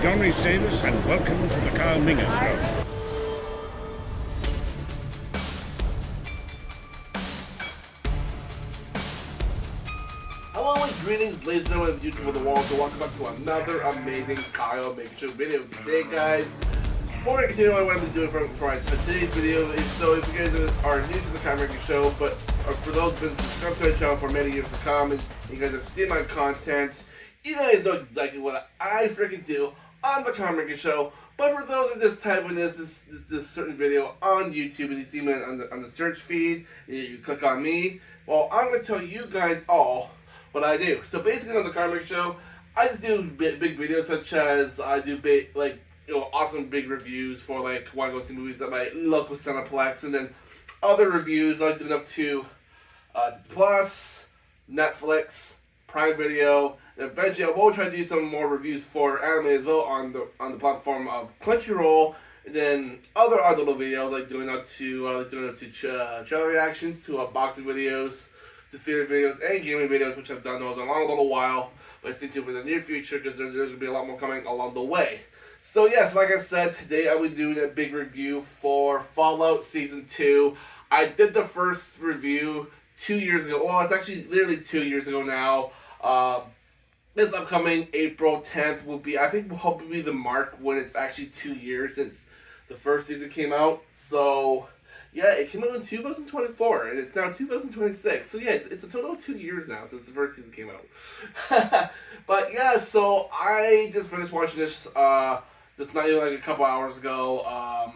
Donny Davis, and welcome to the Kyle Minger Show. Hello and greetings, ladies and gentlemen of YouTube of the world, and welcome back to another amazing Kyle Minger Show video. Today, guys, before I continue on what I'm doing for today's video is, so if you guys are new to the Kyle Minger Show, but for those who've been subscribed to the channel for many years to come, and you guys have seen my content, you guys know exactly what I freaking do on the Kyle Minger Show. But for those who just type in this certain video on YouTube and you see me on the search feed, and you click on me, well, I'm going to tell you guys all what I do. So basically on the Kyle Minger Show, I just do big videos, such as I do big, like, awesome big reviews for, like, want to go see movies at my local Cineplex, and then other reviews I do up to Disney Plus, Netflix, Prime Video, and eventually I will try to do some more reviews for anime as well on the platform of Crunchyroll, and then other little videos like doing up to trailer reactions, to unboxing videos, to theater videos, and gaming videos, which I've done those in a little while, but stay tuned for the near future because there's going to be a lot more coming along the way. So yes, like I said, today I will be doing a big review for Fallout Season 2. I did the first review 2 years ago. Well, it's actually literally 2 years ago now. This upcoming April 10th will be, I think, will hopefully be the mark when it's actually 2 years since the first season came out. So yeah, it came out in 2024, and it's now 2026. So yeah, it's a total of 2 years now since the first season came out. But yeah, so I just finished watching this just not even like a couple hours ago.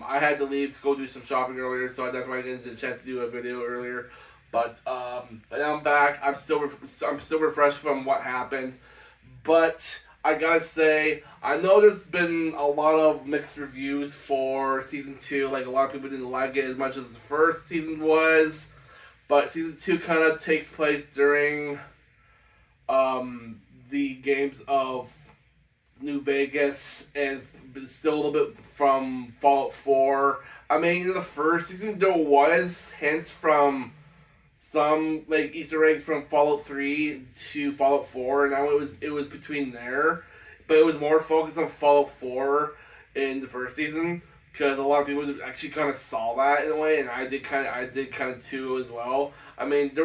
I had to leave to go do some shopping earlier, so that's why I didn't get a chance to do a video earlier. But now I'm back. I'm still refreshed from what happened. But I gotta say, I know there's been a lot of mixed reviews for Season 2. Like, a lot of people didn't like it as much as the first season was. But Season 2 kind of takes place during the games of New Vegas, and still a little bit from Fallout 4. I mean, in the first season, there was hints from some, like, Easter eggs from Fallout 3 to Fallout 4, and now it was between there. But it was more focused on Fallout 4 in the first season, because a lot of people actually kind of saw that in a way, and I did kind of too as well. I mean, I think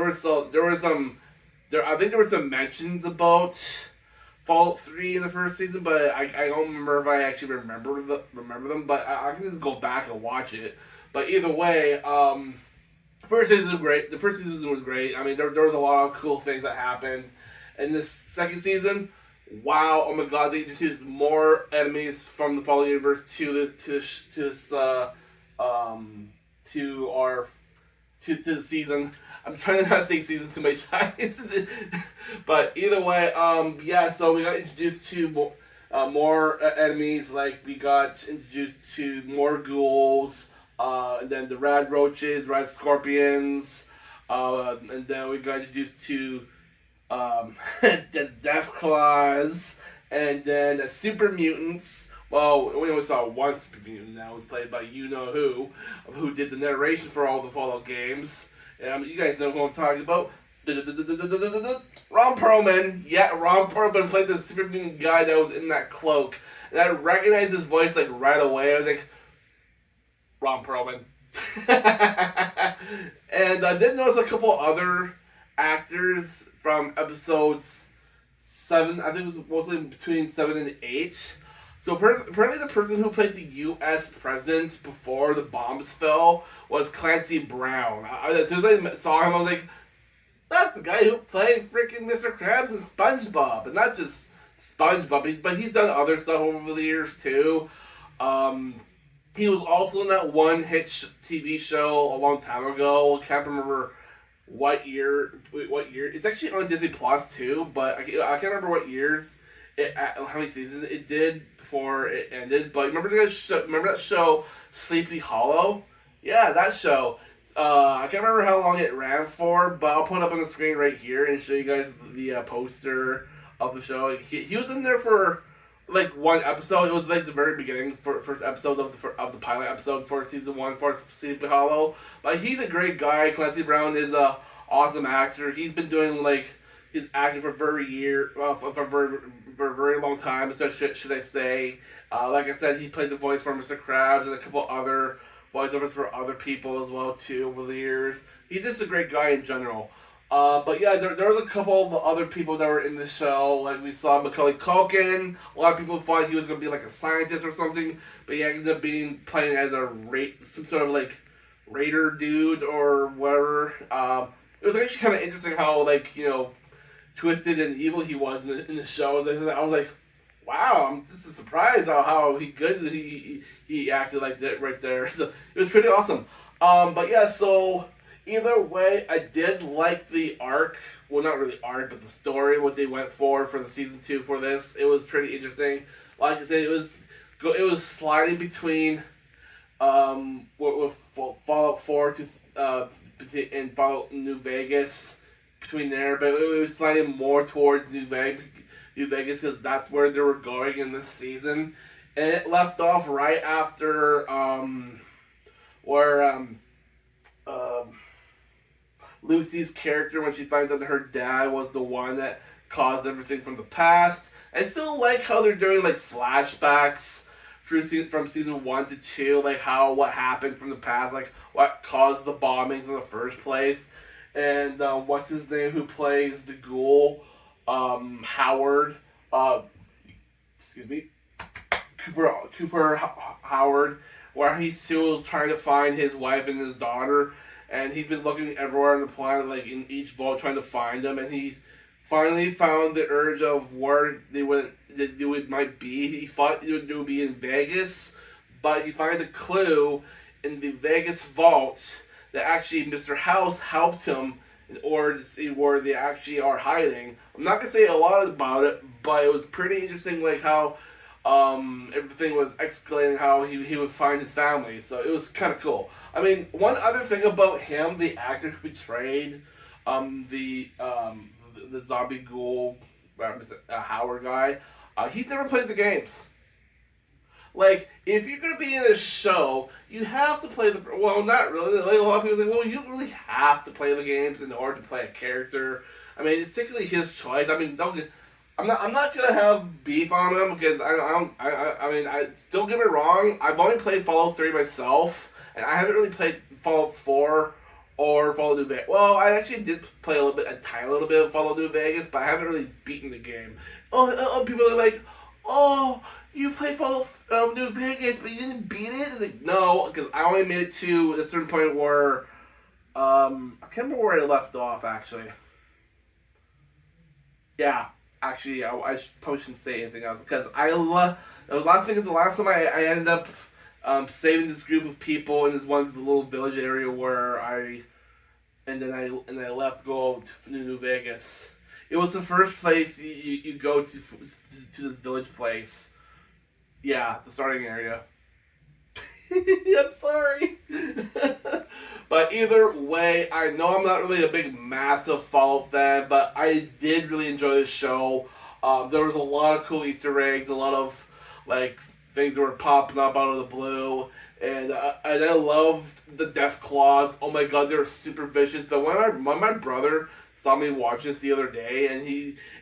there were some mentions about Fallout 3 in the first season, but I don't remember if I actually remember them. But I can just go back and watch it. But either way, first season was great. The first season was great. I mean, there was a lot of cool things that happened. In this second season, wow! Oh my God, they introduced more enemies from the Fallout universe to the season. I'm trying to not say season too many times. But either way, yeah, so we got introduced to more enemies. Like, we got introduced to more ghouls, and then the rad roaches, rad scorpions, and then we got introduced to the death claws, and then the super mutants. Well, we only saw one super mutant now. It was played by you-know-who did the narration for all the Fallout games. You guys know who I'm talking about. Ron Perlman. Yeah, Ron Perlman played the super mutant guy that was in that cloak. And I recognized his voice, like, right away. I was like, Ron Perlman. And I did notice a couple other actors from episodes 7. I think it was mostly between 7 and 8. So apparently the person who played the U.S. president before the bombs fell was Clancy Brown. As soon as I saw him, I was like, that's the guy who played freaking Mr. Krabs in SpongeBob. And not just SpongeBob, but he's done other stuff over the years too. He was also in that one hit TV show a long time ago. I can't remember what year. It's actually on Disney Plus too, but I can't remember what years. How many seasons it did before it ended. But remember that show, Sleepy Hollow? Yeah, that show. I can't remember how long it ran for, but I'll put it up on the screen right here and show you guys the poster of the show. He was in there for like one episode. It was like the very beginning, first episode of the pilot episode for season 1 for Sleepy Hollow. But he's a great guy. Clancy Brown is a awesome actor. He's been doing he's acted for for a very long time. So should I say? Like I said, he played the voice for Mr. Krabs and a couple other voiceovers for other people as well too over the years. He's just a great guy in general. But yeah, there was a couple of other people that were in the show. Like we saw Macaulay Culkin. A lot of people thought he was gonna be like a scientist or something, but he ended up being playing as some sort of like raider dude or whatever. It was actually kind of interesting how like twisted and evil he was in the show. I was like, wow, I'm just surprised how he acted like that right there. So it was pretty awesome. But yeah, so. Either way, I did like the arc. Well, not really arc, but the story, what they went for the season 2 for this. It was pretty interesting. Like I said, it was sliding between with Fallout 4 to and Fallout New Vegas between there, but it was sliding more towards New Vegas because that's where they were going in this season, and it left off right after where Lucy's character, when she finds out that her dad was the one that caused everything from the past. I still like how they're doing like flashbacks from season 1 to 2, like what happened from the past, like what caused the bombings in the first place. And what's his name who plays the ghoul? Howard. Excuse me. Cooper Howard, where he's still trying to find his wife and his daughter. And he's been looking everywhere on the planet, like in each vault, trying to find them. And he finally found the urge of where they might be. He thought it would be in Vegas, but he finds a clue in the Vegas vault that actually Mr. House helped him in order to see where they actually are hiding. I'm not gonna say a lot about it, but it was pretty interesting, like how everything was escalating, how he would find his family. So it was kind of cool. I mean, one other thing about him, the actor who portrayed the zombie ghoul Howard guy, he's never played the games. Like, if you're gonna be in a show, you have to play well, not really. Like, a lot of people say, well, you don't really have to play the games in order to play a character. I mean, it's technically his choice. I mean, I'm not gonna have beef on him because I mean, don't get me wrong. I've only played Fallout 3 myself, and I haven't really played Fallout 4 or Fallout New Vegas. Well, I actually did play a tiny little bit of Fallout New Vegas, but I haven't really beaten the game. People are like, oh, you played Fallout New Vegas, but you didn't beat it? It's like, no, because I only made it to a certain point where I can't remember where I left off actually. Yeah. Actually, I probably shouldn't say anything else because there was a lot of things. The last time I ended up saving this group of people in this one little village area where I left to go to New Vegas. It was the first place you go to this village place. Yeah, the starting area. I'm sorry. But either way, I know I'm not really a big, massive Fallout fan, but I did really enjoy this show. There was a lot of cool Easter eggs, a lot of like things that were popping up out of the blue, and I loved the death claws. Oh my god, they were super vicious. But when my brother saw me watch this the other day, and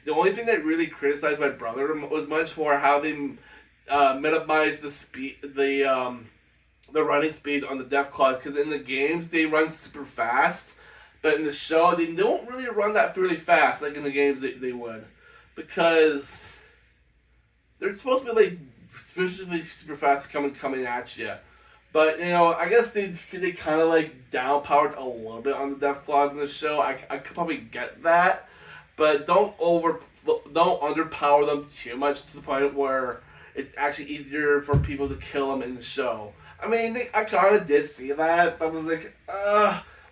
the only thing that really criticized my brother was much more how they minimized the speed, the running speed on the death claws, because in the games they run super fast, but in the show they don't really run that really fast like in the games they would, because they're supposed to be like especially super fast coming at you. But I guess they kind of like downpowered a little bit on the death claws in the show. I could probably get that, but don't underpower them too much to the point where it's actually easier for people to kill them in the show. I mean, I kind of did see that, but I was like,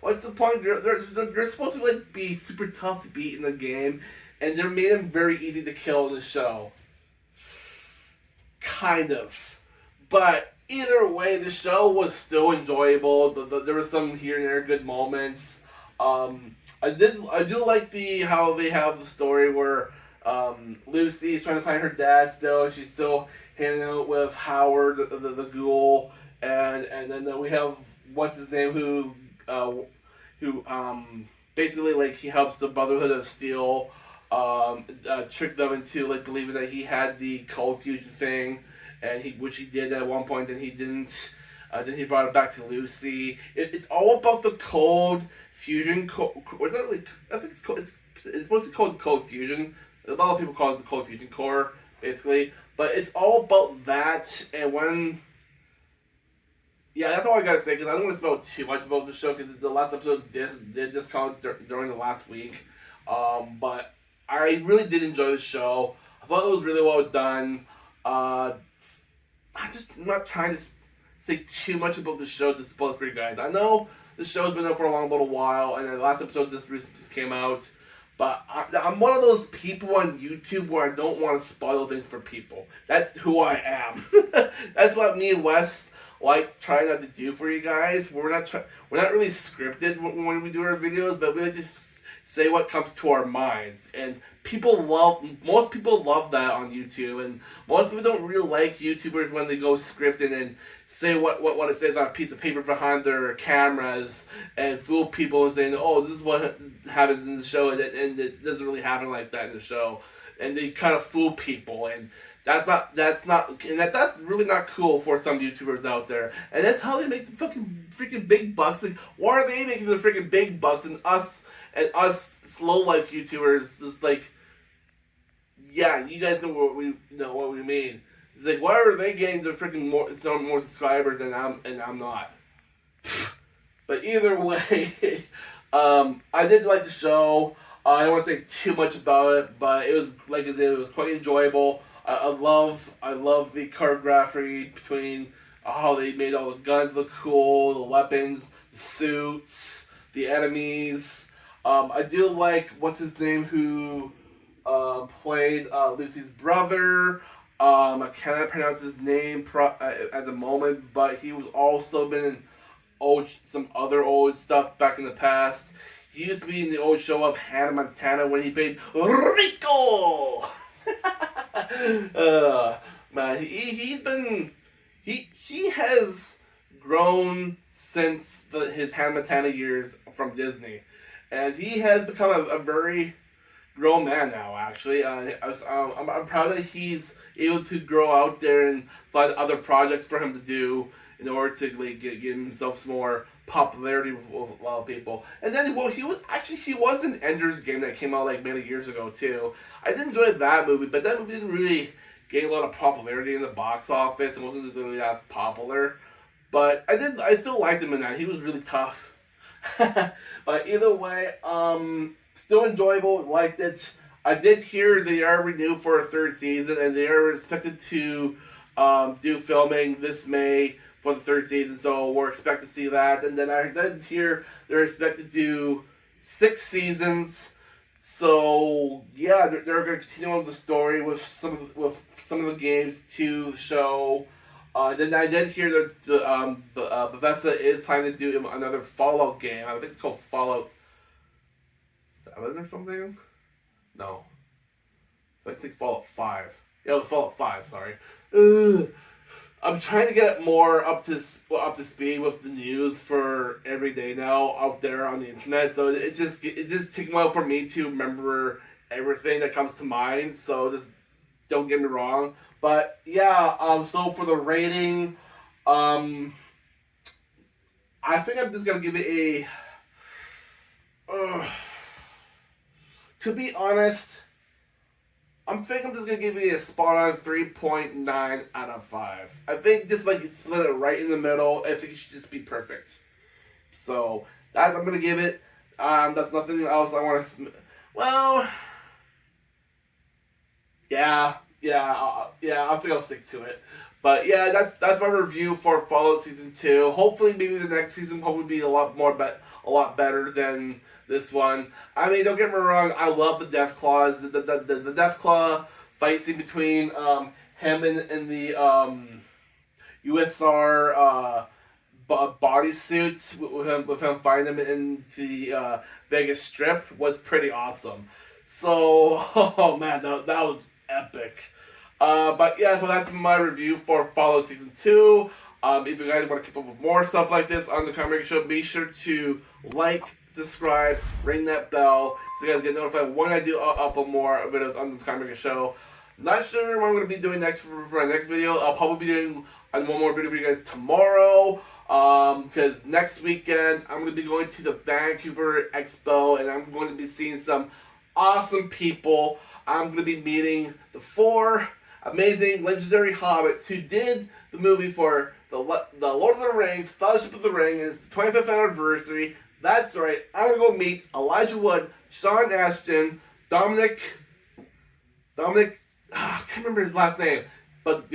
what's the point? They're supposed to like be super tough to beat in the game, and they're made them very easy to kill in the show. Kind of. But either way, the show was still enjoyable. There were some here and there good moments. I do like how they have the story where Lucy is trying to find her dad still, and she's still hanging out with Howard, the ghoul. And then we have what's his name who basically like he helps the Brotherhood of Steel tricked them into like believing that he had the cold fusion thing, and which he did at one point, then he didn't. Then he brought it back to Lucy. It's all about the cold fusion. Or is that really? I think it's mostly called the cold fusion. A lot of people call it the cold fusion core, basically. But it's all about that, and when. Yeah, that's all I gotta say, because I don't want to spoil too much about the show, because the last episode did just come out during the last week. But I really did enjoy the show. I thought it was really well done. I'm not trying to say too much about the show to spoil it for you guys. I know the show's been out for a little while, and the last episode just came out. But I'm one of those people on YouTube where I don't want to spoil things for people. That's who I am. That's what me and Wes like try not to do for you guys. We're not really scripted when we do our videos, but we like to say what comes to our minds. And most people love that on YouTube, and most people don't really like YouTubers when they go scripted and say what it says on a piece of paper behind their cameras and fool people and saying, oh, this is what happens in the show, and it doesn't really happen like that in the show. And they kind of fool people, and that's really not cool for some YouTubers out there. And that's how they make the freaking big bucks. Like, why are they making the freaking big bucks, and us slow life YouTubers just like, yeah, you guys know what we mean. It's like, why are they getting the freaking more subscribers and I'm not? But either way, I did like the show. I don't want to say too much about it, but it was, like I said, it was quite enjoyable. I love the choreography between how they made all the guns look cool, the weapons, the suits, the enemies. I do like what's his name who played Lucy's brother. I cannot pronounce his name at the moment, but he was also been in some other old stuff back in the past. He used to be in the old show of Hannah Montana when he played Rico. Man, he has grown since his Hannah Montana years from Disney, and he has become a very grown man now. Actually, I'm proud that he's able to grow out there and find other projects for him to do in order to like get himself some more popularity with a lot of people. And then, well, he was in Ender's Game that came out like many years ago too. I did enjoy that movie, but that movie didn't really gain a lot of popularity in the box office. It wasn't really that popular, but I still liked him in that. He was really tough. But either way, still enjoyable. Liked it. I did hear they are renewed for a third season, and they are expected to do filming this May for the third season, so we're expected to see that. And then I did hear they're expected to do 6 seasons. So yeah, they're going to continue on the story with some of the games to the show. Then I did hear that Bethesda is planning to do another Fallout game. I think it's called Fallout 7 or something. No, I think Fallout 5. Yeah, it was Fallout 5. Sorry. I'm trying to get more up to speed with the news for every day now out there on the internet. So it's just taking a while for me to remember everything that comes to mind. So just don't get me wrong. But yeah, so for the rating, I think I'm just gonna give it a. To be honest, I'm just gonna give it a spot on 3.9 out of 5. I think just like split it right in the middle. I think it should just be perfect. So that's I'm gonna give it. That's nothing else I want to. Well, yeah. I think I'll stick to it. But yeah, that's my review for Fallout Season 2. Hopefully, maybe the next season will be a lot better than this one. I mean, don't get me wrong. I love the Death Claws. The Death Claw fight scene between him and the USR bodysuits with him fighting them in the Vegas Strip was pretty awesome. So, oh man, that was epic. But yeah, so that's my review for Fallout Season 2. If you guys want to keep up with more stuff like this on the Minger Show, be sure to like, subscribe, ring that bell, so you guys get notified when I do upload more videos on the Minger Show. Not sure what I'm going to be doing next for my next video. I'll probably be doing one more video for you guys tomorrow. Because next weekend I'm going to be going to the Vancouver Expo and I'm going to be seeing some awesome people. I'm going to be meeting the 4 amazing legendary hobbits who did the movie for the Lord of the Rings, Fellowship of the Ring, and it's the 25th anniversary. That's right, I'm going to go meet Elijah Wood, Sean Ashton, Dominic, I can't remember his last name, but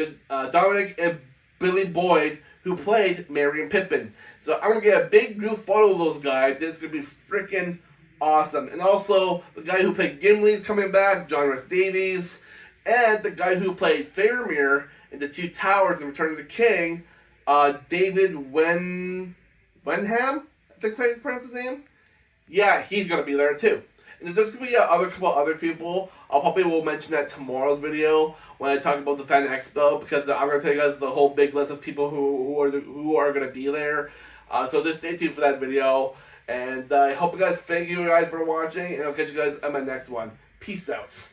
Dominic and Billy Boyd, who played Merry and Pippin. So I'm going to get a big group photo of those guys. It's going to be freaking awesome. And also, the guy who played Gimli's coming back, John Rhys Davies. And the guy who played Faramir in The Two Towers in Return of the King, David Wenham? I think that's how you pronounce his name. Yeah, he's going to be there too. And there's going to be a couple other people. I'll probably will mention that tomorrow's video when I talk about the Fan Expo, because I'm going to tell you guys the whole big list of people who are going to be there. So just stay tuned for that video. And I hope you guys, thank you guys for watching, and I'll catch you guys on my next one. Peace out.